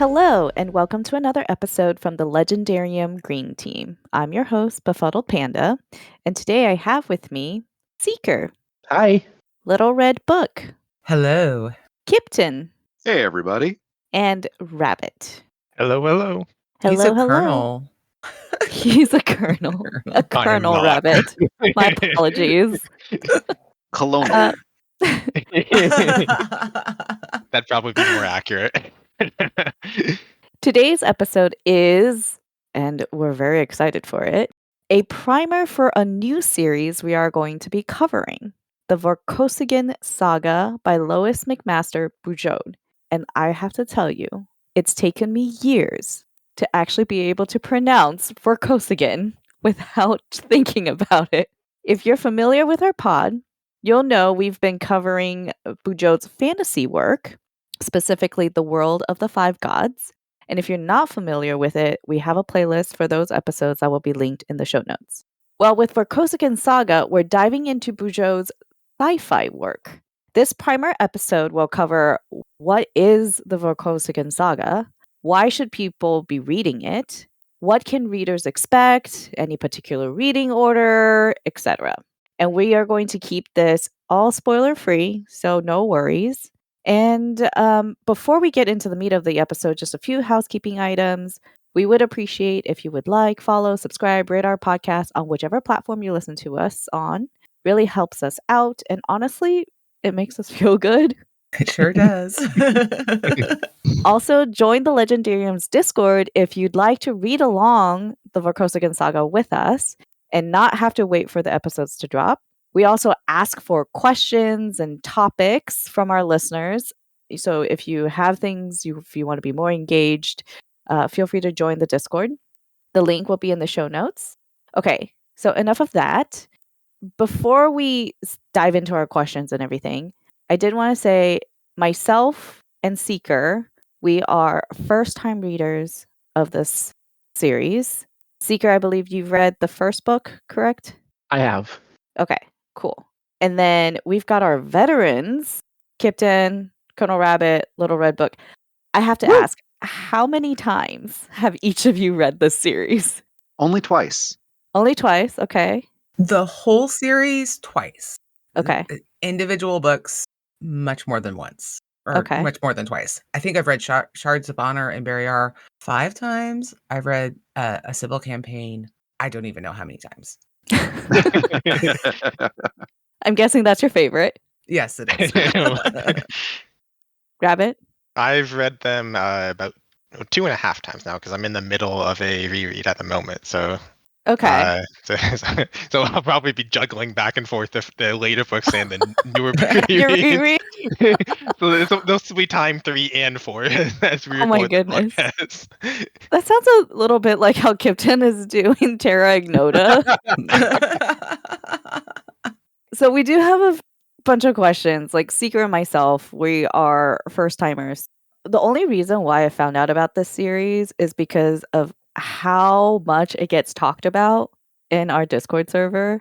Hello, and welcome to another episode from the Legendarium Green Team. I'm your host, BefuddledPanda, and today I have with me Seeker, Hi. Little Red Book, Hello. Kyptan, Hey, everybody. and Rabbit. Hello, hello. Hello, He's a hello. colonel. He's a colonel. A I am colonel not. rabbit. My apologies. Colonial. That'd probably be more accurate. Today's episode is, and we're very excited for it, a primer for a new series we are going to be covering, the Vorkosigan Saga by Lois McMaster Bujold. And I have to tell you, it's taken me years to actually be able to pronounce Vorkosigan without thinking about it. If you're familiar with our pod, you'll know we've been covering Bujold's fantasy work, specifically The World of the Five Gods. And if you're not familiar with it, we have a playlist for those episodes that will be linked in the show notes. Well, with Vorkosigan Saga, we're diving into Bujold's sci-fi work. This primer episode will cover what is the Vorkosigan Saga, why should people be reading it, what can readers expect, any particular reading order, etc. And we are going to keep this all spoiler-free, so no worries. And before we get into the meat of the episode, just a few housekeeping items. We would appreciate if you would like, follow, subscribe, rate our podcast on whichever platform you listen to us on. Really helps us out. And honestly, it makes us feel good. It sure does. Also, join the Legendarium's Discord if you'd like to read along the Vorkosigan Saga with us and not have to wait for the episodes to drop. We also ask for questions and topics from our listeners. So if you have things, if you want to be more engaged, feel free to join the Discord. The link will be in the show notes. Okay, so enough of that. Before we dive into our questions and everything, I did want to say myself and Seeker, we are first-time readers of this series. Seeker, I believe you've read the first book, correct? I have. Okay, cool. And then we've got our veterans, Kyptan, Colonel Rabbit, Little Red Book. I have to ask, how many times have each of you read this series? Only twice. Only twice, okay. The whole series twice. Okay. Individual books much more than once. Or Okay. much more than twice. I think I've read Shards of Honor and Barrier 5 times. I've read a Sybil campaign. I don't even know how many times. I'm guessing that's your favorite. Yes, it is. Rabbit? I've read them about 2.5 times now because I'm in the middle of a reread at the moment. So Okay. so I'll probably be juggling back and forth the later books and the newer book Your rereads. reread? So those will be time 3 and 4 as we Oh my record the goodness. podcast. That sounds a little bit like how Kyptan is doing Terra Ignota. So we do have a bunch of questions. Like Seeker and myself, we are first timers. The only reason why I found out about this series is because of how much it gets talked about in our Discord server.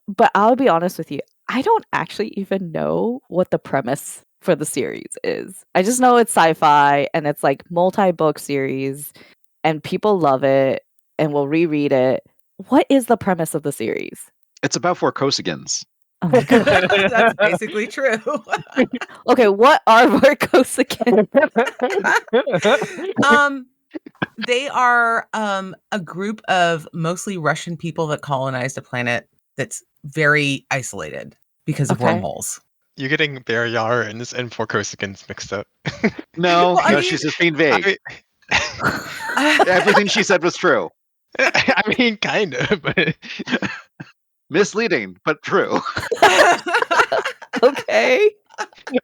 But I'll be honest with you, I don't actually even know what the premise for the series is. I just know it's sci-fi and it's like multi-book series and people love it and will reread it. What is the premise of the series? It's about Vorkosigans. Oh my god. That's basically true. Okay, what are Vorkosigan? They are a group of mostly Russian people that colonized a planet that's very isolated because of Okay. wormholes. You're getting Barrier and Vorkosigans mixed up. No, Well, I mean- she's just being vague. Everything she said was true. I mean, kind of, but Misleading, but true. Okay.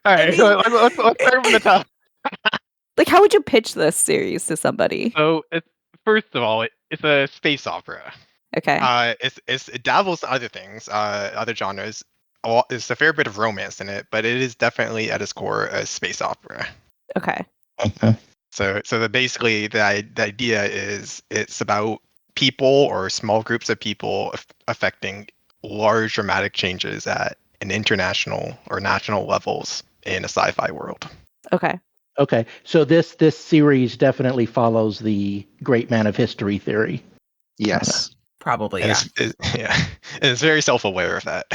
all right. So let's start from the top. Like, how would you pitch this series to somebody? So, first of all, it's a space opera. Okay. It dabbles in other things, other genres. There's a fair bit of romance in it, but it is definitely at its core a space opera. Okay. So basically the idea is it's about people or small groups of people affecting large dramatic changes at an international or national levels in a sci-fi world. Okay. Okay, so this series definitely follows the great man of history theory. Yes. Probably, And yeah. and it's very self-aware of that.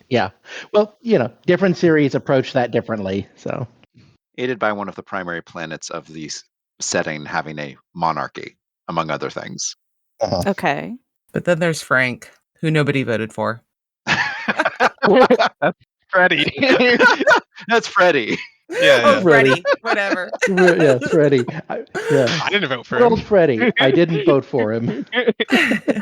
Yeah. Well, different series approach that differently. So Aided by one of the primary planets of the setting having a monarchy, among other things. Okay. But then there's Frank, who nobody voted for. Freddie. That's Freddie. Yeah. Freddie, whatever. yeah, Freddie. I didn't vote for Good him. old Freddie. I didn't vote for him.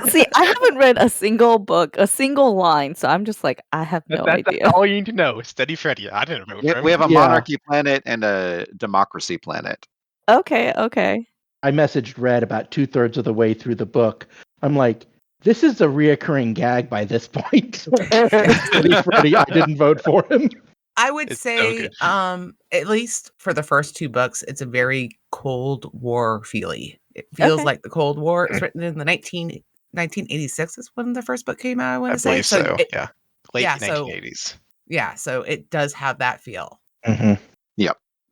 See, I haven't read a single book, a single line, so I'm just like, I have no That's idea. all you need to know. Steady Freddie. I didn't vote for him. We have a Yeah. monarchy planet and a democracy planet. Okay, okay. I messaged Red about 2/3 of the way through the book. I'm like, this is a reoccurring gag by this point. Freddie, I didn't vote for him. I would It's so say, good. at least for the first 2 books, it's a very Cold War feely. It feels Okay. like the Cold War. It's written in the 1986 is when the first book came out, I want I to say. believe so. It- Yeah. Late yeah, so- 1980s. yeah, so it does have that feel. Mm-hmm.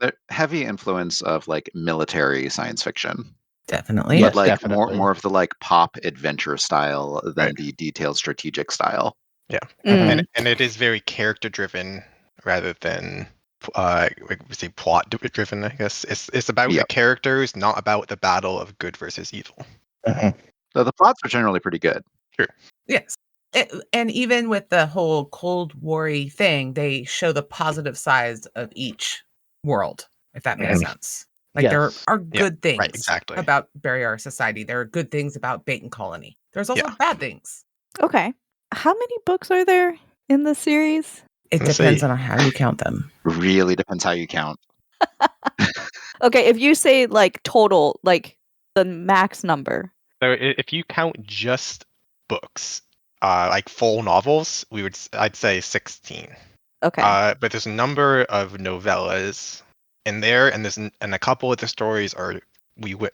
The heavy influence of like military science fiction. Definitely. Yes, But like definitely. more of the like pop adventure style than Right. the detailed strategic style. Mm. And it is very character driven rather than we say plot driven, I guess. It's about Yep. the characters, not about the battle of good versus evil. So the plots are generally pretty good. Yes. And even with the whole Cold War-y thing, they show the positive sides of each world, if that makes sense. Like there Yes. are good things exactly. about Barrier Society. There are good things about Bacon Colony. There's also Yeah. bad things. Okay. How many books are there in the series? It Let's depends see. on how you count them. Really depends how you count. Okay, if you say like total, like the max number. So if you count just books, like full novels, I'd say 16. Okay. But there's a number of novellas in there, and and a couple of the stories we would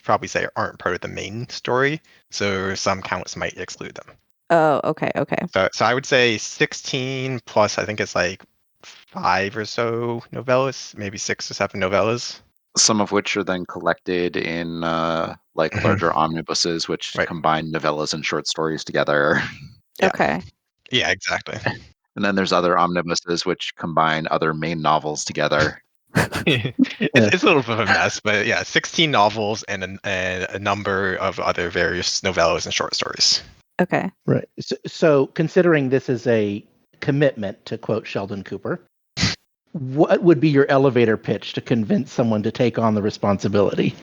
probably say aren't part of the main story. So some counts might exclude them. Oh, okay, okay. So I would say 16 plus. I think it's like 5 or so novellas, maybe 6 or 7 novellas. Some of which are then collected in like Mhm. larger omnibuses, which Right. combine novellas and short stories together. Yeah. Okay. Yeah, exactly. And then there's other omnibuses which combine other main novels together. It's a little bit of a mess, but yeah, 16 novels and a number of other various novellas and short stories. Okay. Right. So considering this is a commitment, to quote Sheldon Cooper, what would be your elevator pitch to convince someone to take on the responsibility?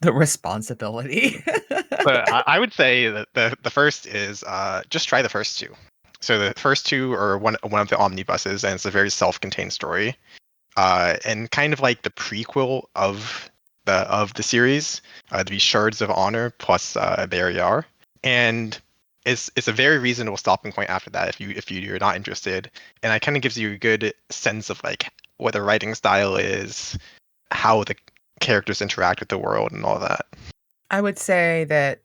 The responsibility. But I would say that the first is just try the first 2. So the first 2 are one of the omnibuses, and it's a very self-contained story, and kind of like the prequel of the series, the Shards of Honor plus Barrier, and it's a very reasonable stopping point after that if you're not interested, and it kind of gives you a good sense of like what the writing style is, how the characters interact with the world, and all that. I would say that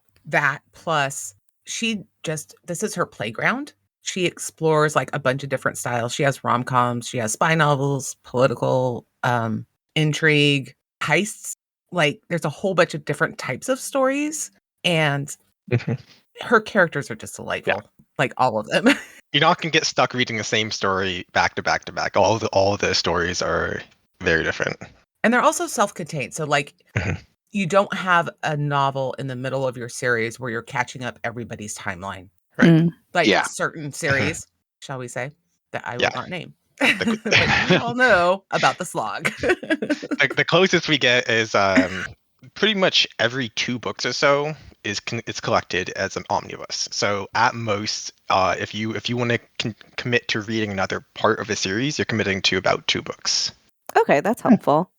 plus this is her playground. She explores like a bunch of different styles. She has rom-coms, she has spy novels, political intrigue, heists. Like there's a whole bunch of different types of stories, and her characters are just delightful. Yeah. Like all of them. You're not gonna get stuck reading the same story back to back to back. All the stories are very different. And they're also self-contained. So like Mhm. you don't have a novel in the middle of your series where you're catching up everybody's timeline. Right. Mm. Like Yeah. certain series, shall we say, that I will Yeah. not name. But you all know about the slog. The closest we get is pretty much every 2 books or so is collected as an omnibus. So at most, if you want to commit to reading another part of a series, you're committing to about 2 books. Okay, that's helpful.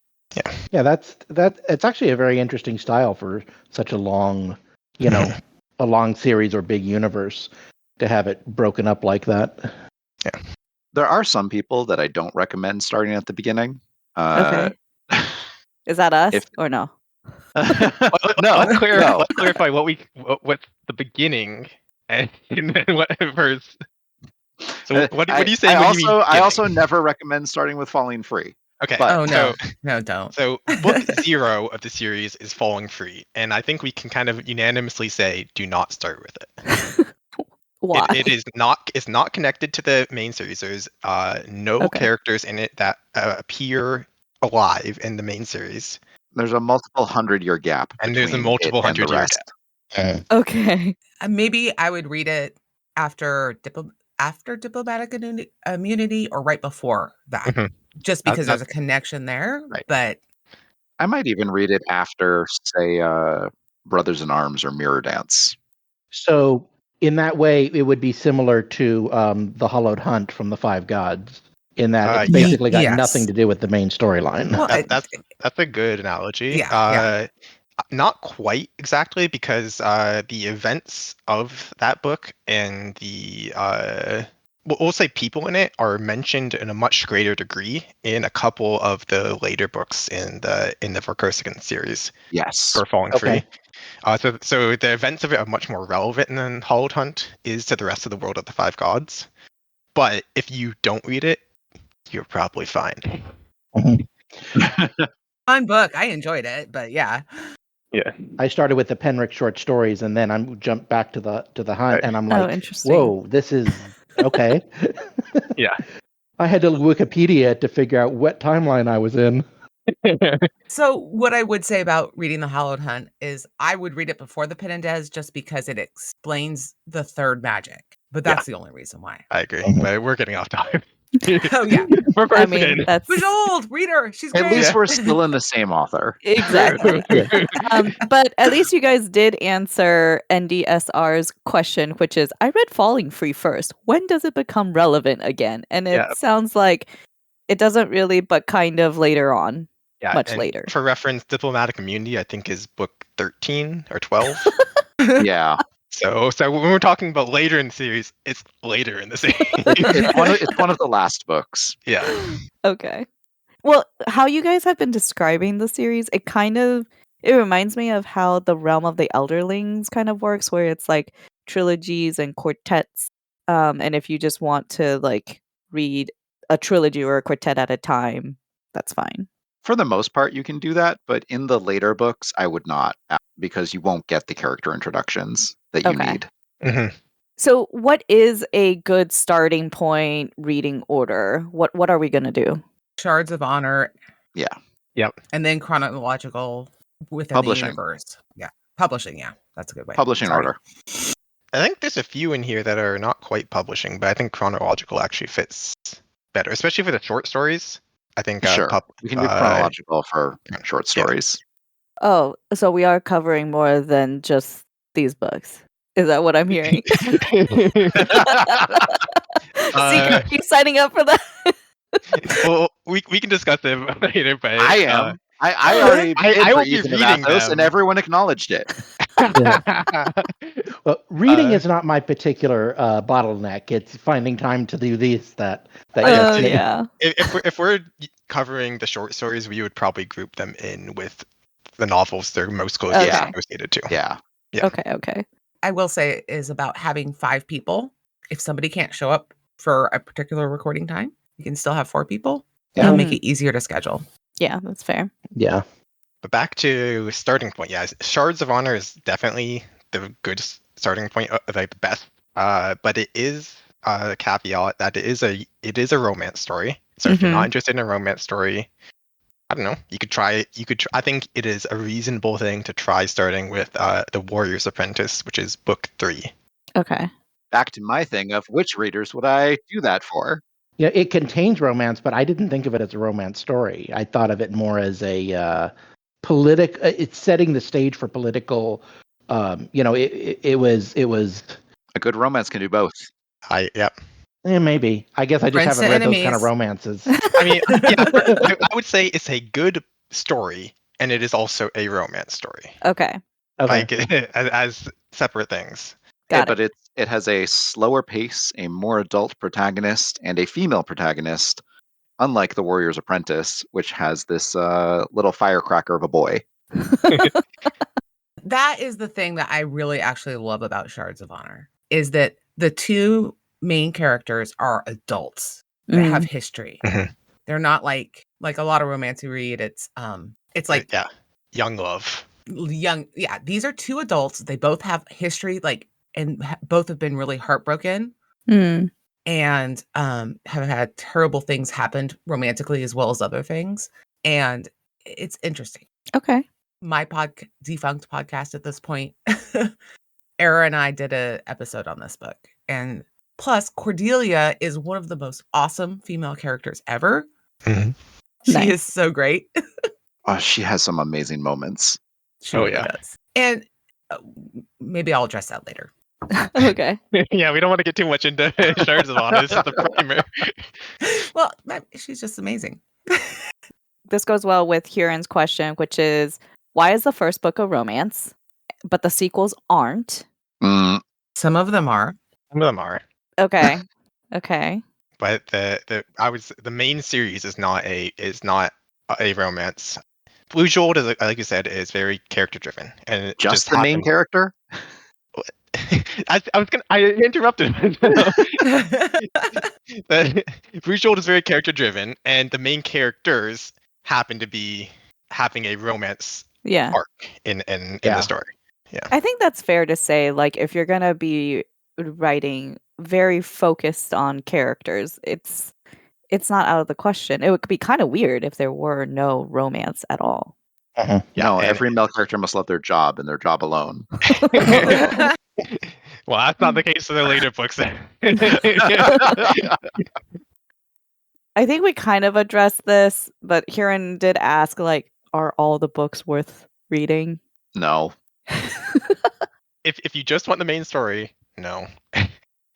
Yeah, that's it's actually a very interesting style for such a long, a long series or big universe to have it broken up like that. There are some people that I don't recommend starting at the beginning. Okay. Is that us if- or no? No, Let's no. clarify what's the beginning and then what verse. So what do you say? I when you mean also beginning? never recommend starting with Falling Free. Okay. But- Oh no, no, don't. So book 0 of the series is Falling Free, and I think we can kind of unanimously say do not start with it. Why? It's not connected to the main series. There's no Okay. characters in it that appear alive in the main series, There's a multiple 100-year gap and there's a between multiple it and the 100-year rest. gap. Okay. Maybe I would read it after diplomatic immunity or right before that, Mhm. just because That's- there's a connection there. Right. But I might even read it after, say, Brothers in Arms or Mirror Dance. So in that way, it would be similar to the Hollowed Hunt from the Five Gods, in that it's basically got yes. nothing to do with the main storyline. Well, That's a good analogy. Yeah. Not quite exactly, because the events of that book and the we'll say people in it are mentioned in a much greater degree in a couple of the later books in the Vorkosigan series Yes. for Falling Okay. Free. So the events of it are much more relevant than Hollowed Hunt is to the rest of the world of the Five Gods. But if you don't read it, you're probably fine. fun book. I enjoyed it, but yeah. Yeah. I started with the Penrick short stories, and then I jumped back to the Hunt, and I'm Oh, like, interesting. "Whoa, this is okay." Yeah. I had to Wikipedia to figure out what timeline I was in. So what I would say about reading The Hallowed Hunt is I would read it before the Penandez just because it explains the third magic. But that's the only reason why. I agree, Mhm. but we're getting off topic. Oh yeah. I mean, that's Bujold, read her. She's great. At least we're still in the same author. exactly. But at least you guys did answer NDSR's question, which is, I read Falling Free first. When does it become relevant again? And it sounds like it doesn't really, but kind of later on. Yeah, Much and later. For reference, Diplomatic Immunity, I think, is book 13 or 12. Yeah. So when we're talking about later in the series, it's later in the series. It's one of the last books. Yeah. Okay. Well, how you guys have been describing the series, it reminds me of how the Realm of the Elderlings kind of works, where it's like trilogies and quartets. And if you just want to like read a trilogy or a quartet at a time, that's fine. For the most part, you can do that, but in the later books, I would not, because you won't get the character introductions that you Okay. need. Mhm. So, what is a good starting point reading order? What are we gonna do? Shards of Honor. Yeah. Yep. And then chronological within Publishing. the universe. Yeah. Publishing, yeah. That's a good way. Publishing Sorry. order. I think there's a few in here that are not quite publishing, but I think chronological actually fits better, especially for the short stories. I think Sure. We can do chronological for short stories. Oh, so we are covering more than just these books. Is that what I'm hearing? Secret, you signing up for that? Well, we can discuss it later, but I am. I already did I for will be Ethan of reading Athos, them. and everyone acknowledged it. Well, reading is not my particular bottleneck. It's finding time to do these that gets me. Yeah. If we're covering the short stories, we would probably group them in with the novels they're most closely Okay. associated to. Yeah. Yeah. Okay. I will say it is about having 5 people. If somebody can't show up for a particular recording time, you can still have 4 people. It'll make it easier to schedule. Yeah, that's fair. Yeah. But back to starting point, yeah, Shards of Honor is definitely the good starting point, like the best. But it is a caveat that it is a romance story. So if you're not interested in a romance story, I don't know, you could try. I think it is a reasonable thing to try starting with The Warrior's Apprentice, which is book 3. Okay. Back to my thing of which readers would I do that for? Yeah, it contains romance, but I didn't think of it as a romance story. I thought of it more as a it's setting the stage for political. It was. A good romance can do both. Maybe. I guess I just Friends haven't to read those kind of enemies. romances. I mean, yeah, I would say it's a good story, and it is also a romance story. Okay. Like as separate things. Got But it has a slower pace, a more adult protagonist, and a female protagonist, unlike The Warrior's Apprentice, which has this little firecracker of a boy. That is the thing that I really actually love about Shards of Honor, is that the 2 main characters are adults that have history. Mhm. They're not like Like a lot of romance you read, it's like yeah, young love. young. Yeah, these are two adults. They both have history, like, and both have been really heartbroken Mm. and have had terrible things happened romantically as well as other things. And it's interesting. Okay. My defunct podcast at this point, Era and I did a episode on this book. And plus, Cordelia is one of the most awesome female characters ever. Mhm. She Nice. is so great. Oh, she has some amazing moments. She Oh, really yeah. does. And maybe I'll address that later. Okay. Yeah, we don't want to get too much into Shards of Honest with the primer. Well, she's just amazing. This goes well with Huron's question, which is, why is the first book a romance, but the sequels aren't? Mm, Some of them are. Some of them are, Okay. Okay. but the main series is not a romance. Bujold, is like you said, is very character driven, and it just the main happened- character? I interrupted. Bujold is very character driven, and the main characters happen to be having a romance Yeah. arc in Yeah. the story. I think that's fair to say, like, if you're going to be writing very focused on characters, it's not out of the question. It would be kind of weird if there were no romance at all. Yeah, No, and- every male character must love their job and their job alone. Well, that's not the case for the later books. I think we kind of addressed this, but Huron did ask, like, are all the books worth reading? No. If you just want the main story, no.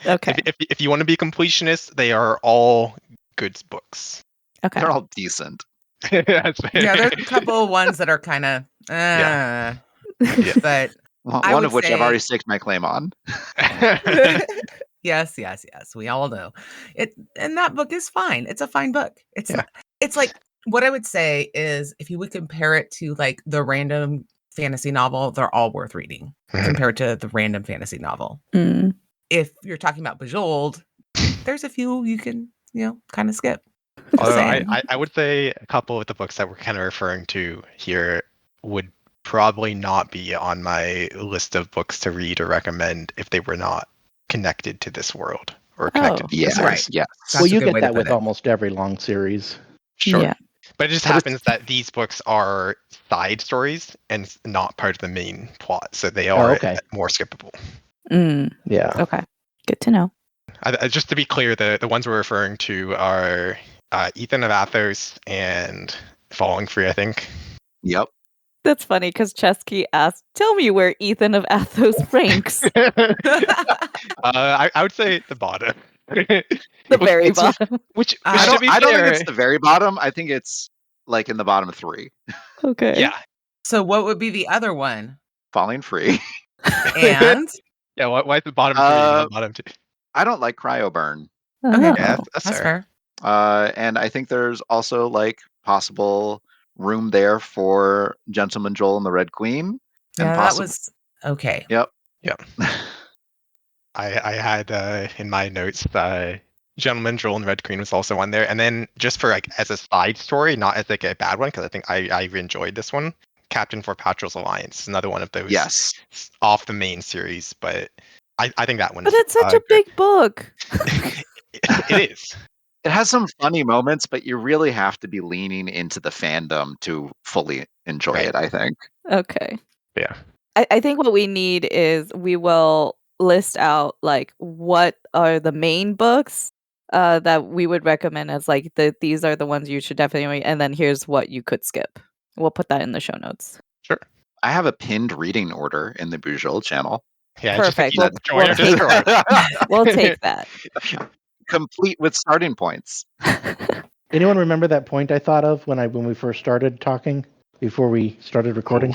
Okay. If you want to be completionist, they are all good books. Okay. They're all decent. That's fair. Yeah, there's a couple of ones that are kind of, Yeah. but I One would of which I've say- already staked my claim on. yes. We all know it, and that book is fine. It's a fine book. It's like what I would say is if you would compare it to like the random fantasy novel, they're all worth reading compared to the random fantasy novel. Mm. If you're talking about Bujold, there's a few you can kind of skip. Although saying. I would say a couple of the books that we're kind of referring to here would probably not be on my list of books to read or recommend if they were not connected to this world or connected to Yes, this Right. yes. That's Well, a you good get way to that put with it. almost every long series. Sure. Yeah. But it just happens that these books are side stories and not part of the main plot, so they are okay. more skippable. Mm. Yeah. Okay. Good to know. Just to be clear, the ones we're referring to are Ethan of Athos and Falling Free, I think. Yep. That's funny because Chesky asked, tell me where Ethan of Athos ranks. I would say the bottom. The very It's- bottom. Which I to be I don't think fair- it's the very bottom. I think it's like in the bottom 3. Okay. Yeah. So what would be the other one? Falling Free. And Yeah, why is the bottom 3 and the bottom 2? I don't like Cryoburn. Oh. okay, Yeah, cool. that's That's fair. fair. And I think there's also like possible room there for Gentleman Joel and the Red Queen. Yeah, and that possi- was okay. Yep. I had in my notes Gentleman Joel and Red Queen was also on there, and then just for like as a side story, not as like a bad one, because I think I enjoyed this one. Captain for Patrol's Alliance is another one of those Yes. off the main series, but I think that one. But is, it's such a good. big book. It is. It has some funny moments, but you really have to be leaning into the fandom to fully enjoy Right. it, I think. Okay. Yeah. I think what we need is we will list out like what are the main books that we would recommend as like these are the ones you should definitely read, and then here's what you could skip. We'll put that in the show notes. I have a pinned reading order in the Bujold channel. Yeah. Perfect. Just We'll join our take Discord. We'll take that. Complete with starting points. Anyone remember that point I thought of when we first started talking before we started recording?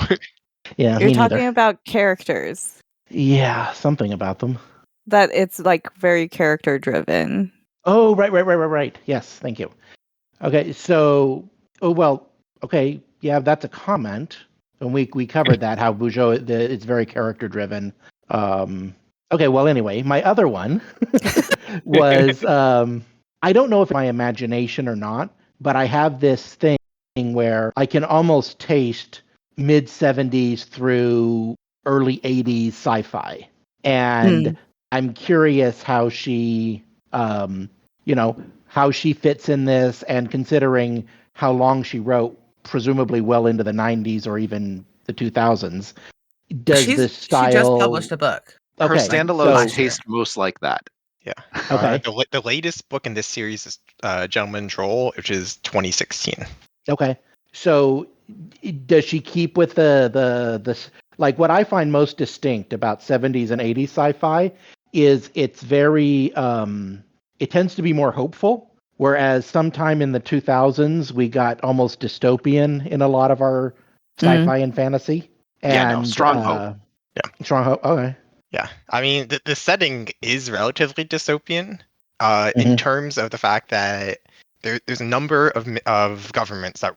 Yeah, You're me talking neither. about characters. Yeah, something about them. That it's like very character driven. Oh, right. Yes, thank you. Okay, so, okay, yeah, that's a comment. And we covered that, how Bujold, it's very character driven. Okay, well, anyway, my other one was, I don't know if my imagination or not, but I have this thing where I can almost taste mid 70s through early 80s sci-fi. And I'm curious how she, how she fits in this, and considering how long she wrote, presumably well into the 90s or even the 2000s, does this She just style... published a book. Her Okay, standalones last year. taste most like that. Yeah. Okay. The latest book in this series is Gentleman Troll, which is 2016. Okay. So does she keep with the like, what I find most distinct about 70s and 80s sci-fi is it's very it tends to be more hopeful, whereas sometime in the 2000s we got almost dystopian in a lot of our sci-fi and fantasy. And strong hope. Yeah. Strong hope. Okay. Yeah. I mean, the setting is relatively dystopian in Mhm. terms of the fact that there's a number of governments that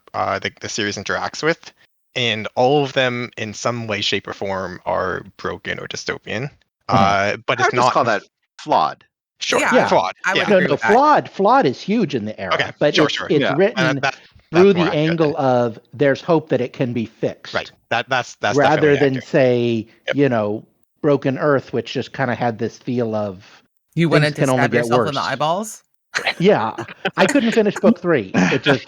the series interacts with, and all of them in some way, shape, or form are broken or dystopian. But I it's would just not call that flawed. Sure, Yeah, flawed. I would Yeah. agree with that. Flawed is huge in the era, Okay, but sure, it's sure. it's Yeah. written That's through more the accurate. angle of there's hope that it can be fixed. Right. That's rather definitely than accurate. say, Yep. Broken Earth, which just kind of had this feel of You things wanted to can only stab get yourself in worse. the eyeballs? Yeah, I couldn't finish book 3. It just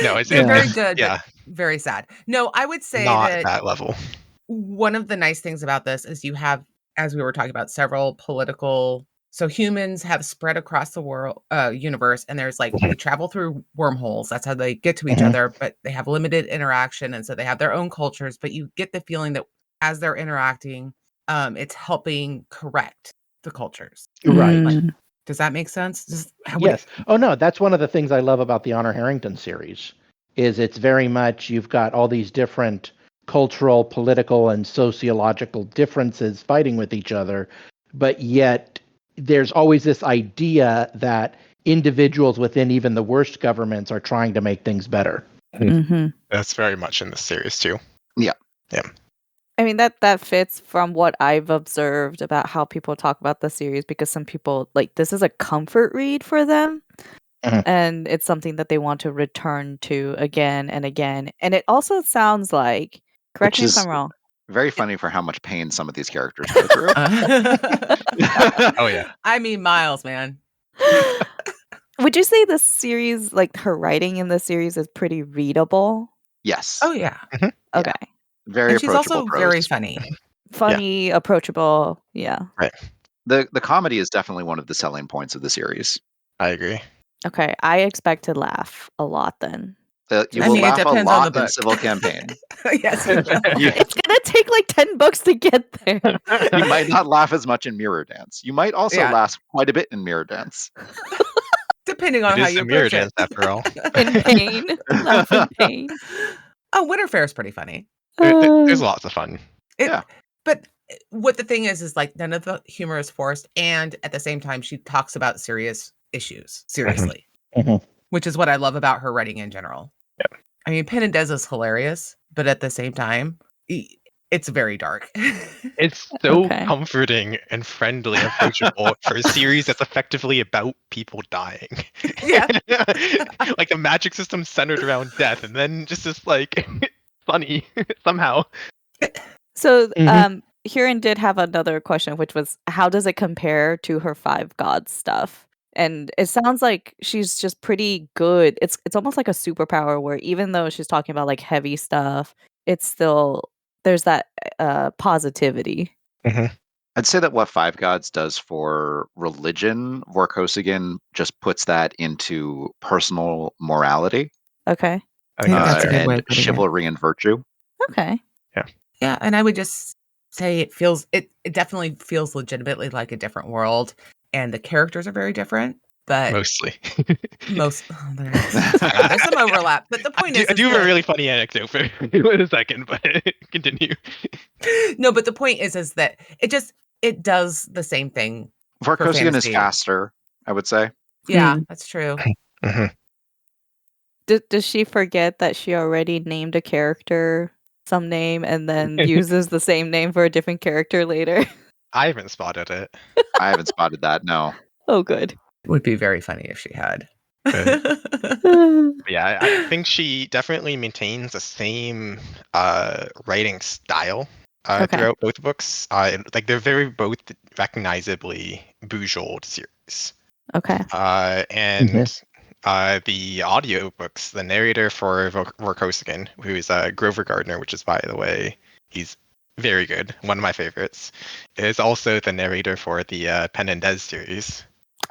No, it's very good, yeah, but very sad. No, I would say not that that level. one of the nice things about this is you have, as we were talking about, several political. So humans have spread across the world, universe, and there's like they travel through wormholes. That's how they get to each Mhm. other, but they have limited interaction, and so they have their own cultures. But you get the feeling that as they're interacting, it's helping correct the cultures. right. Does that make sense? Yes. Oh no, that's one of the things I love about the Honor Harrington series. Is it's very much, you've got all these different cultural, political, and sociological differences fighting with each other, but yet there's always this idea that individuals within even the worst governments are trying to make things better. That's very much in the series too. Yeah. Yeah. I mean, that fits from what I've observed about how people talk about the series, because some people, like, this is a comfort read for them. And it's something that they want to return to again and again. And it also sounds like, correct me if I'm wrong. Very funny for how much pain some of these characters go through. Oh yeah. I mean, Miles, man. Would you say the series, like her writing in the series, is pretty readable? Yes. Oh yeah. Okay. Very And she's approachable also prose. very funny. Funny, approachable. Yeah. Right. The comedy is definitely one of the selling points of the series. I agree. Okay. I expect to laugh a lot then. You I will mean, it laugh a depends on the lot in book. Civil Campaign. Yes. you will. It's gonna take like 10 books to get there. You might not laugh as much in Mirror Dance. You might also Yeah. laugh quite a bit in Mirror Dance. Depending on It how is you the mirror approach it. dance after all. In pain. Laugh in pain. Oh, Winter Fair is pretty funny. There's lots of fun. Yeah. But what the thing is like none of the humor is forced, and at the same time, she talks about serious issues seriously, which is what I love about her writing in general. Yep. I mean, Penn and Des is hilarious, but at the same time, it's very dark. It's so Okay. comforting and friendly and approachable for a series that's effectively about people dying. Yeah. Like the magic system centered around death, and then just this like funny somehow. So Huron did have another question, which was, how does it compare to her 5 gods stuff? And it sounds like she's just pretty good. It's almost like a superpower where even though she's talking about like heavy stuff, it's still, there's that positivity. I'd say that what Five Gods does for religion, Vorkosigan just puts that into personal morality. Okay. I think that's That's a fair. good way And of putting it. chivalry and virtue. Okay. Yeah, and I would just say it definitely feels legitimately like a different world, and the characters are very different, but Mostly. there's some overlap. But the point I do have that, a really funny anecdote for you in a second, but continue. no, but the point is that it does the same thing. Vorkosigan is fantasy. faster, I would say. Yeah, that's true. Does she forget that she already named a character some name and then uses the same name for a different character later? I haven't spotted it. I haven't spotted that, no. Oh, good. It would be very funny if she had. Yeah, I think she definitely maintains the same writing style Okay. throughout both books. Like they're very both recognizably Bujold series. Okay. And the audiobooks, the narrator for Vorkosigan, who is Grover Gardner, which is, by the way, he's very good, one of my favorites, is also the narrator for the Pen and Des series.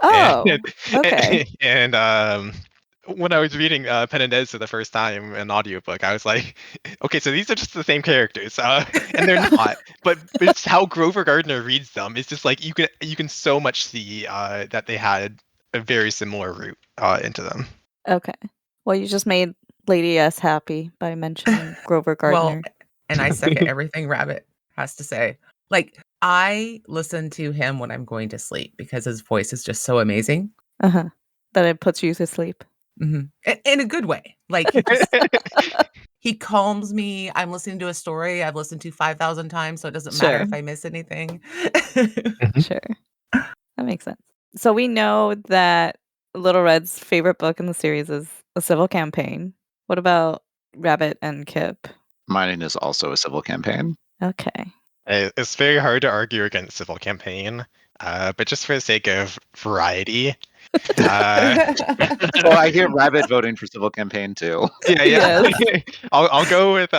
Oh, And, okay. and when I was reading Pen and Des for the first time in audiobook, I was like, okay, so these are just the same characters, and they're not. But it's how Grover Gardner reads them. It's just like you can so much see that they had a very similar route into them. Okay. Well, you just made Lady S happy by mentioning Grover Well, Gardner. and I second everything Rabbit has to say. Like, I listen to him when I'm going to sleep because his voice is just so amazing. Uh-huh. That it puts you to sleep. In a good way. Like, he calms me. I'm listening to a story I've listened to 5,000 times, so it doesn't matter Sure. if I miss anything. Sure. That makes sense. So we know that Little Red's favorite book in the series is A Civil Campaign. What about Rabbit and Kip? Mine is also a civil campaign. Okay. It's very hard to argue against Civil Campaign, but just for the sake of variety. Well, I hear Rabbit voting for civil campaign too. Yeah. Yes. I'll go with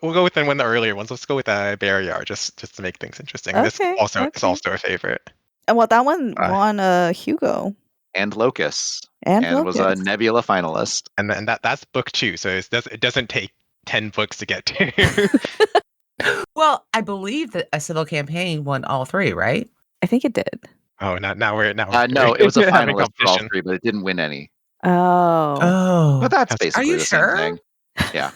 we'll go with one of the earlier ones. Let's go with Barrier just to make things interesting. This Okay, also is okay. also a favorite. And well, that one Uh, won a Hugo And Locus. and was a Locus. Nebula finalist. and that's book 2, so it doesn't take 10 books to get to. Well, I believe that A Civil Campaign won all 3, right? I think it did. Oh, now we're No, it was a having finalist for all competition. 3, but it didn't win any. Oh. But that's Are basically you the sure? same thing. Yeah.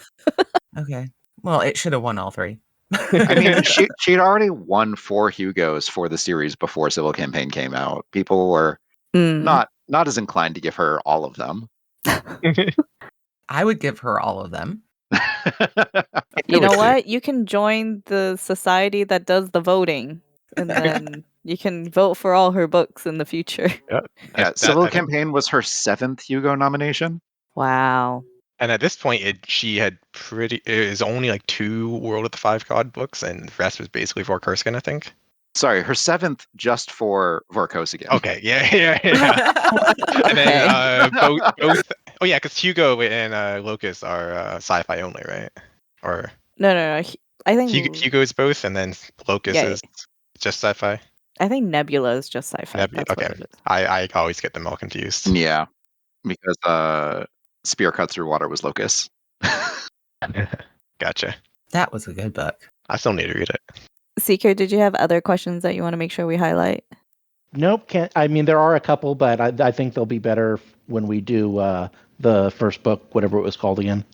Okay. Well, it should have won all 3. I mean, she'd already won 4 Hugos for the series before Civil Campaign came out. People were not as inclined to give her all of them. I would give her all of them. You know what? You can join the society that does the voting, and then you can vote for all her books in the future. Yeah, Civil Campaign was her 7th Hugo nomination. Wow. And at this point, it is only like 2 World of the Five God books, and the rest was basically Vorkosigan, I think. Sorry, her 7th just for Vorkosigan. Okay, yeah. And then both. Oh yeah, because Hugo and Locus are sci-fi only, right? Or No. I think Hugo's both, and then Locus is just sci-fi. I think Nebula is just sci-fi. Nebula. That's Okay, what it is. I always get them all confused. Yeah, because Spear Cut Through Water was Locus. Gotcha. That was a good book. I still need to read it. Seeker, did you have other questions that you want to make sure we highlight? Nope. Can't. I mean, there are a couple, but I think they'll be better when we do the first book, whatever it was called again.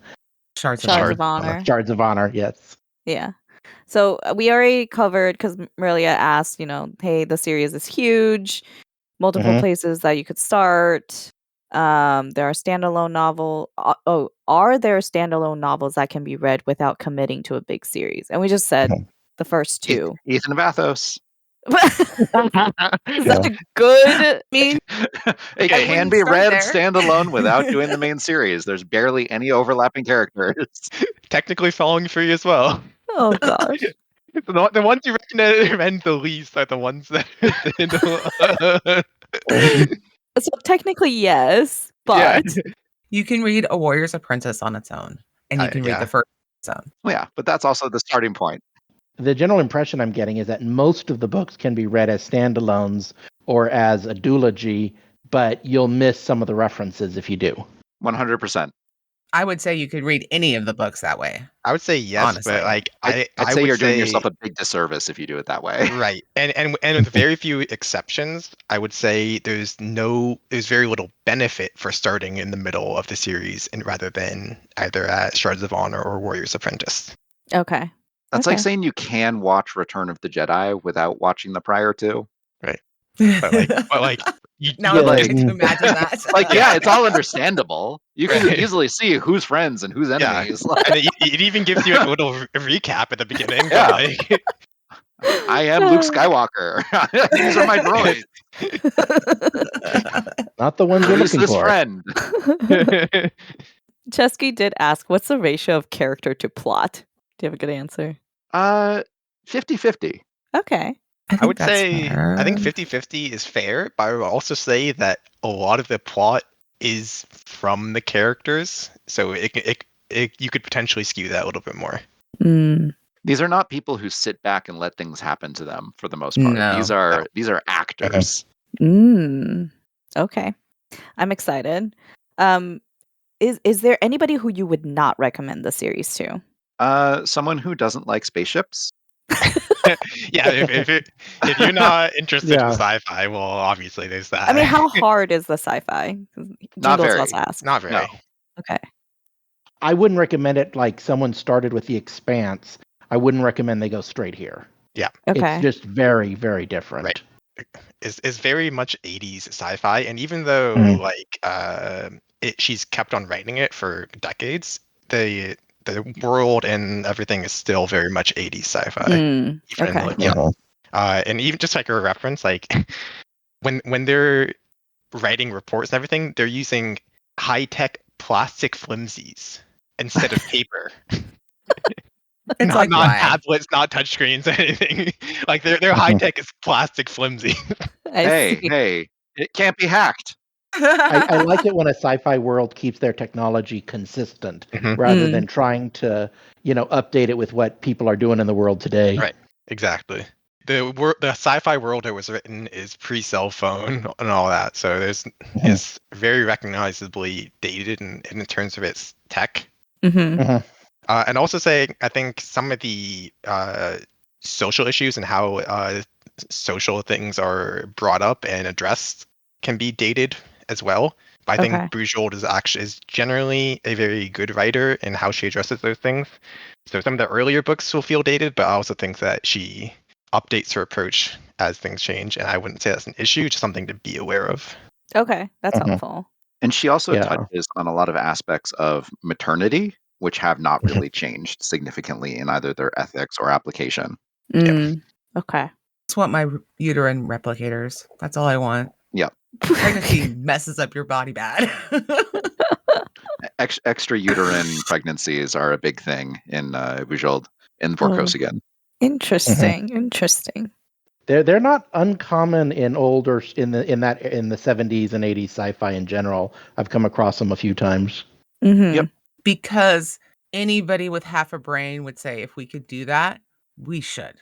Shards of Honor. Shards of Honor. Yes. Yeah. So we already covered, because Marilia asked, hey, the series is huge, multiple places that you could start. There are standalone are there standalone novels that can be read without committing to a big series? And we just said the first 2. Ethan of Athos. Is that a good mean? It can be read standalone without doing the main series. There's barely any overlapping characters. Technically following free as well. Oh gosh. The ones you recommend the least are the ones that So technically yes, but you can read A Warrior's Apprentice on its own, and you can read the first on its own. Yeah, but that's also the starting point. The general impression I'm getting is that most of the books can be read as standalones or as a duology, but you'll miss some of the references if you do. 100%. I would say you could read any of the books that way. I would say yes, honestly. but like I'd say you're doing yourself a big disservice if you do it that way. Right, and with very few exceptions, I would say there's very little benefit for starting in the middle of the series, and rather than either at Shards of Honor or Warrior's Apprentice. Okay. That's like saying you can watch Return of the Jedi without watching the prior 2. Right. But like now I'm trying to imagine that. Yeah, it's all understandable. You can easily see who's friends and who's enemies. And it even gives you a little recap at the beginning. Yeah. I am Luke Skywalker. These are my droids. Not the ones you're looking Useless for. friend. Chesky did ask, what's the ratio of character to plot? Do you have a good answer? 50-50. Okay. I would that's say, fair. I think 50-50 is fair, but I would also say that a lot of the plot is from the characters, so you could potentially skew that a little bit more. Mm. These are not people who sit back and let things happen to them for the most part. No. These are actors. Mm. Okay. I'm excited. Is there anybody who you would not recommend the series to? Someone who doesn't like spaceships. Yeah, if you're not interested in Yeah. sci-fi, well, obviously there's that. I mean, how hard is the sci-fi? Not Jingles very. must ask. Not very. No. Okay. I wouldn't recommend it like someone started with The Expanse. I wouldn't recommend they go straight here. Okay. It's just very, very different. Right. Is very much 80s sci-fi, and even though Mhm. like she's kept on writing it for decades, the world and everything is still very much 80s sci-fi. Mm, Even okay. like, Yeah. and even just like a reference, like when they're writing reports and everything, they're using high-tech plastic flimsies instead of paper. It's like, not why? tablets, not touchscreens, anything. Like their high tech is plastic flimsy. I see. Hey, it can't be hacked. I like it when a sci-fi world keeps their technology consistent Mhm. rather Mm. than trying to, update it with what people are doing in the world today. Right. Exactly. The sci-fi world it was written is pre-cell phone and all that, so it's very recognizably dated in terms of its tech. Mm-hmm. And also saying, I think some of the social issues and how social things are brought up and addressed can be dated as well. But I Okay. think Bujold is generally a very good writer in how she addresses those things. So some of the earlier books will feel dated, but I also think that she updates her approach as things change. And I wouldn't say that's an issue, just something to be aware of. Okay. That's Mhm. helpful. And she also Yeah. touches on a lot of aspects of maternity, which have not really changed significantly in either their ethics or application. Mm. Okay. I just want my uterine replicators. That's all I want. Yep. Pregnancy messes up your body bad. Extra uterine pregnancies are a big thing in Bujold in Oh. Vorkosigan. Interesting. Interesting. They're not uncommon in older in the 70s and 80s sci-fi in general. I've come across them a few times. Mm-hmm. Yep. Because anybody with half a brain would say, if we could do that, we should.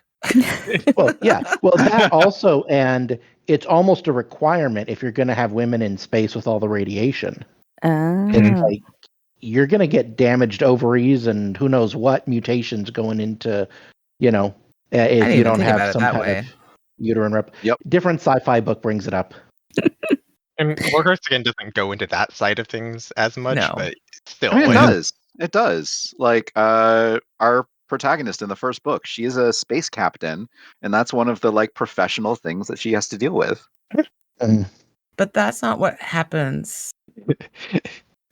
Well, yeah. Well, that also, and it's almost a requirement if you're going to have women in space with all the radiation. It's like you're going to get damaged ovaries and who knows what mutations going into, if didn't you even don't think have about it some that kind way. of uterine rep. Yep. Different sci-fi book brings it up. And Vorkosigan doesn't go into that side of things as much, No. but still. I mean, it like, does. It does. Like our protagonist in the first book, she is a space captain, and that's one of the like professional things that she has to deal with. But that's not what happens.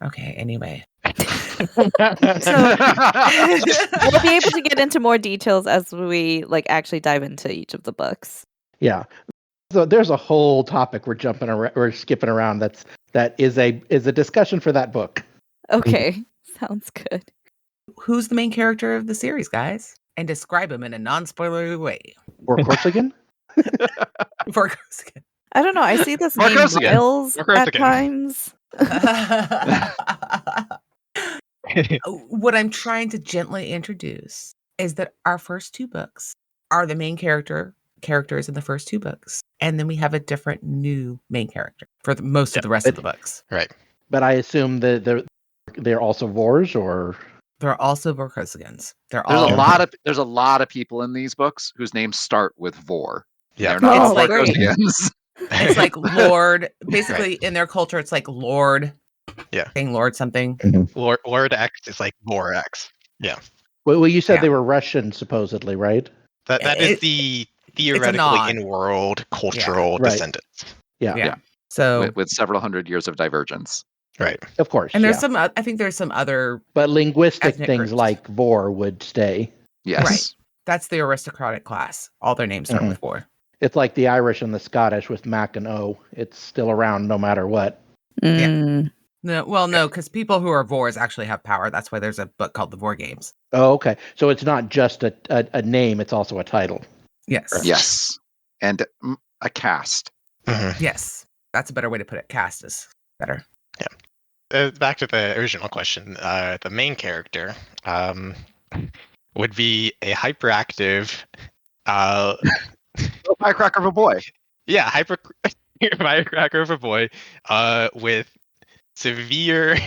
Okay, anyway. So we'll be able to get into more details as we actually dive into each of the books. Yeah. So there's a whole topic we're skipping around that is a discussion for that book. Okay. Sounds good. Who's the main character of the series, guys? And describe him in a non-spoilery way. Vorkosigan? Vorkosigan. I don't know. I see this name Vorkosigan. Miles at Vorkosigan. times. What I'm trying to gently introduce is that our first two books are the main characters in the first two books. And then we have a different new main character for most of the rest of the books. Right. But I assume that they're also Vors, or They're also Vorkosigans. There's a lot of people in these books whose names start with Vor. Yeah. They're not Oh, all like- great. Vorkosigans. It's like Lord. Basically, in their culture, it's like Lord. Yeah. Saying Lord something. Lord X is like Vor X. Yeah. Well, you said Yeah. they were Russian, supposedly, right? That is the theoretically nod. in-world cultural Right. descendants. Yeah. Yeah. So, with several hundred years of divergence. Right. Of course. and there's yeah. I think there's some other. But linguistic ethnic things groups. like Vor would stay. Yes. Right. That's the aristocratic class. All their names start Mhm. with Vor. It's like the Irish and the Scottish with Mac and O. It's still around no matter what. Mm. No, because people who are Vors actually have power. That's why there's a book called the Vor Games. Oh, okay. So it's not just a name; it's also a title. Yes. Yes. And a cast. Mhm. Yes. That's a better way to put it. Cast is better. Back to the original question. The main character would be a hyperactive, Firecracker of a boy. firecracker of a boy, with severe,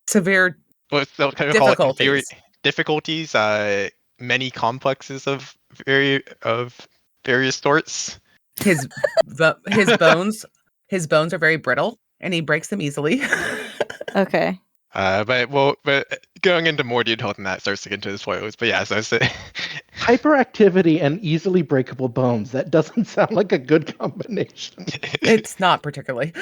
Severe what's the kind of call it? Severe difficulties. difficulties. Many complexes of various sorts. His bones are very brittle, and he breaks them easily. Okay. But going into more detail than that starts to get into the spoilers. But yeah, so I say Hyperactivity and easily breakable bones. That doesn't sound like a good combination. It's not particularly.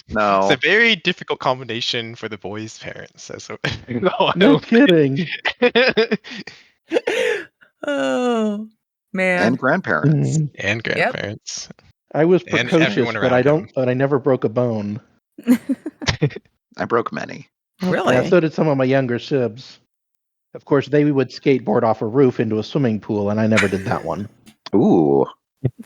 No. It's a very difficult combination for the boy's parents. No kidding. Oh man. And grandparents. Mm. And grandparents. I was And precocious, everyone but I around him. but I never broke a bone. I broke many. Really? Yeah, so did some of my younger sibs. Of course, they would skateboard off a roof into a swimming pool, and I never did that one. Ooh.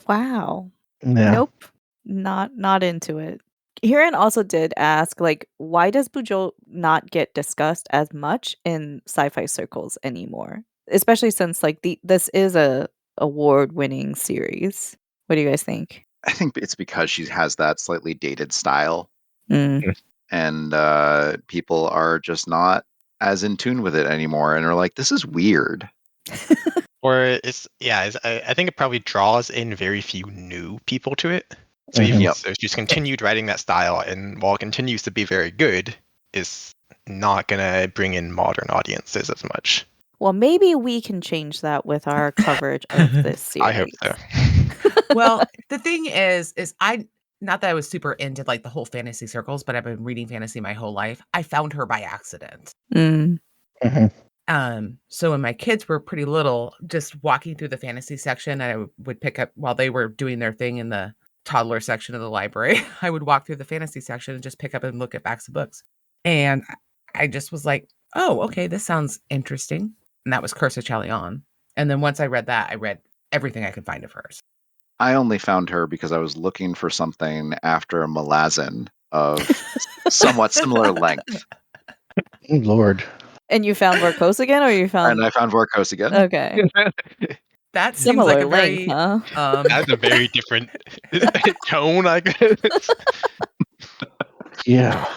Wow. Yeah. Nope. Not into it. Hiran also did ask, like, why does Bujold not get discussed as much in sci-fi circles anymore? Especially since like this is a award-winning series. What do you guys think? I think it's because she has that slightly dated style, Mm. and people are just not as in tune with it anymore, and are like, "This is weird." Or I think it probably draws in very few new people to it. So Mhm. even Yep. so she's continued writing that style, and while it continues to be very good, is not gonna bring in modern audiences as much. Well, maybe we can change that with our coverage of this series. I hope so. Well, the thing is I not that I was super into like the whole fantasy circles, but I've been reading fantasy my whole life. I found her by accident. Mm. Mhm. So when my kids were pretty little, just walking through the fantasy section, I would pick up while they were doing their thing in the toddler section of the library. I would walk through the fantasy section and just pick up and look at backs of books. And I just was like, oh, okay, this sounds interesting. And that was Curse of Chalion. And then once I read that, I read everything I could find of hers. I only found her because I was looking for something after Malazan of somewhat similar length. Oh, Lord. And you found Vorkosigan, or you found? And I found Vorkosigan. Okay. That seems Similar like a length, very huh? That's a very different tone, I guess. Yeah.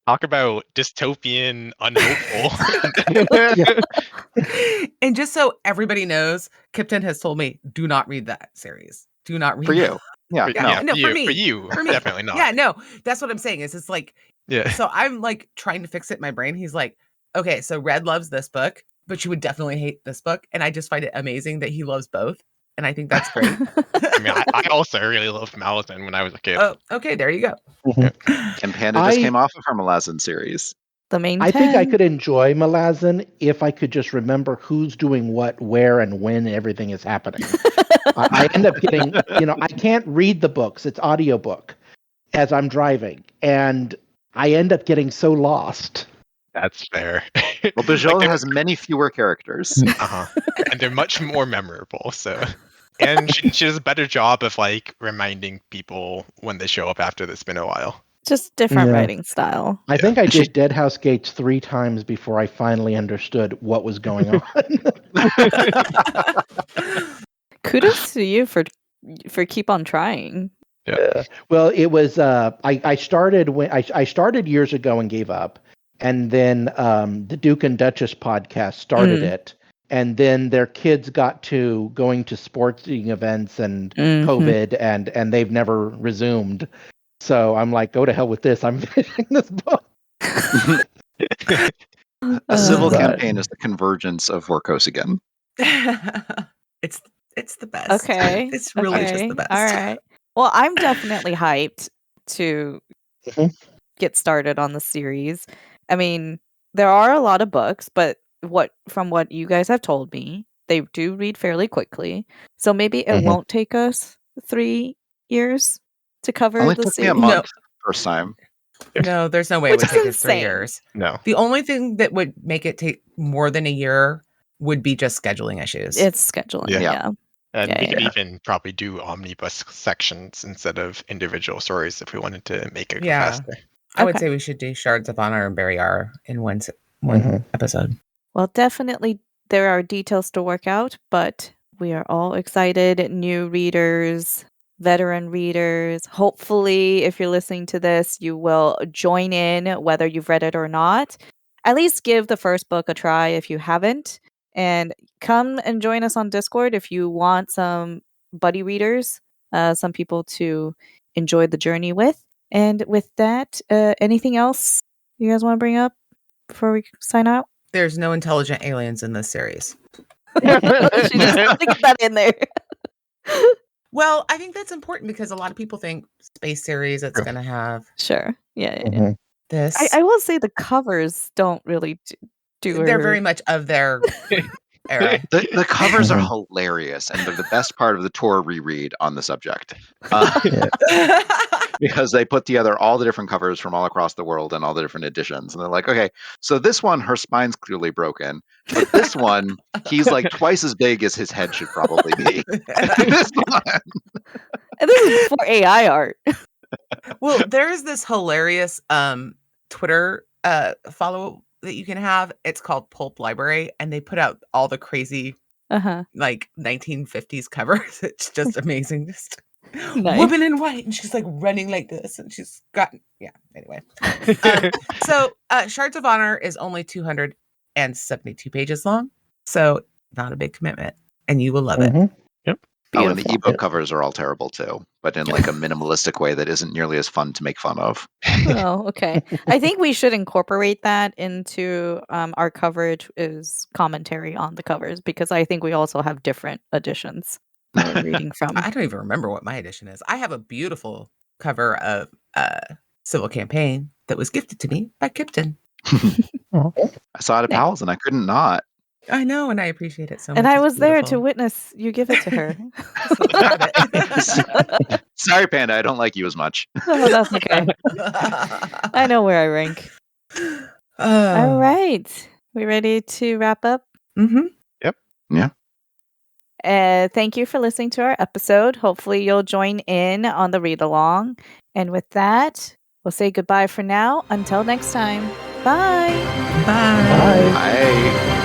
Talk about dystopian, unhopeful. And just so everybody knows, Kyptan has told me, do not read that series. Do not read For you. Yeah, Yeah, no. no, for me. For you, For me. definitely not. Yeah, no, that's what I'm saying. Is it's like, Yeah. so I'm like trying to fix it in my brain. He's like, okay, so Red loves this book, but you would definitely hate this book. And I just find it amazing that he loves both. And I think that's great. I mean, I also really loved Malazan when I was a kid. Oh, okay, there you go. And Panda just came off of her Malazan series. The main I think I 10. could enjoy Malazan if I could just remember who's doing what, where, and when everything is happening. I end up getting, I can't read the books. It's audiobook as I'm driving. And I end up getting so lost. That's fair. Well, Bujold has many fewer characters. And they're much more memorable. So, and she does a better job of like reminding people when they show up after it's been a while. Just different Yeah. writing style. I think I did Dead House Gates 3 times before I finally understood what was going on. Kudos to you for keep on trying. Yeah. Well, it was I started when I started years ago and gave up, and then the Duke and Duchess podcast started it, and then their kids got to going to sporting events and COVID, and they've never resumed. So I'm like, go to hell with this. I'm finishing this book. A civil campaign is the convergence of Vorkosigan. It's the best. Okay. It's really just the best. All right. Well, I'm definitely hyped to get started on the series. I mean, there are a lot of books, but from what you guys have told me, they do read fairly quickly. So maybe it Mhm. won't take us 3 years to cover Only the took me a series. month first time. No, there's no way Which it would is take us 3 insane. years. No. The only thing that would make it take more than a year would be just scheduling issues. It's scheduling, Yeah. yeah. And Yeah, we could yeah. even probably do omnibus sections instead of individual stories if we wanted to make it go Yeah. faster. I would Okay. say we should do Shards of Honor and Barrier in one Mhm. episode. Well, definitely there are details to work out, but we are all excited. New readers, veteran readers. Hopefully, if you're listening to this, you will join in, whether you've read it or not. At least give the first book a try if you haven't. And come and join us on Discord if you want some buddy readers, some people to enjoy the journey with. And with that, anything else you guys want to bring up before we sign out? There's no intelligent aliens in this series. She just had to get that in there. Well, I think that's important because a lot of people think space series it's True. going to have Sure. Yeah. Mhm. this. I will say the covers don't really do They're her. very much of their era. The covers are Mhm. hilarious, and they're the best part of the tour reread on the subject. Because they put together all the different covers from all across the world and all the different editions. And they're like, okay, so this one, her spine's clearly broken. But this one, he's like twice as big as his head should probably be. This one. And this is before AI art. Well, there is this hilarious Twitter follow that you can have. It's called Pulp Library, and they put out all the crazy Uh-huh. like 1950s covers. It's just amazing. Just Nice. woman in white, and she's like running like this, and she's got anyway. So Shards of Honor is only 272 pages long, so not a big commitment, and you will love it. Mhm. Oh, and the Beautiful. ebook covers are all terrible too, but in like a minimalistic way that isn't nearly as fun to make fun of. Oh, okay. I think we should incorporate that into our coverage is commentary on the covers, because I think we also have different editions that we're reading from. I don't even remember what my edition is. I have a beautiful cover of Civil Campaign that was gifted to me by Kyptan. I saw it at Powell's and I couldn't not. I know, and I appreciate it so much. And I It's was there to beautiful. witness you give it to her. So proud of it. Sorry, Panda, I don't like you as much. Oh, that's okay. I know where I rank. All right. We ready to wrap up? Mm-hmm. Thank you for listening to our episode. Hopefully, you'll join in on the read along. And with that, we'll say goodbye for now. Until next time. Bye. Bye. Bye. I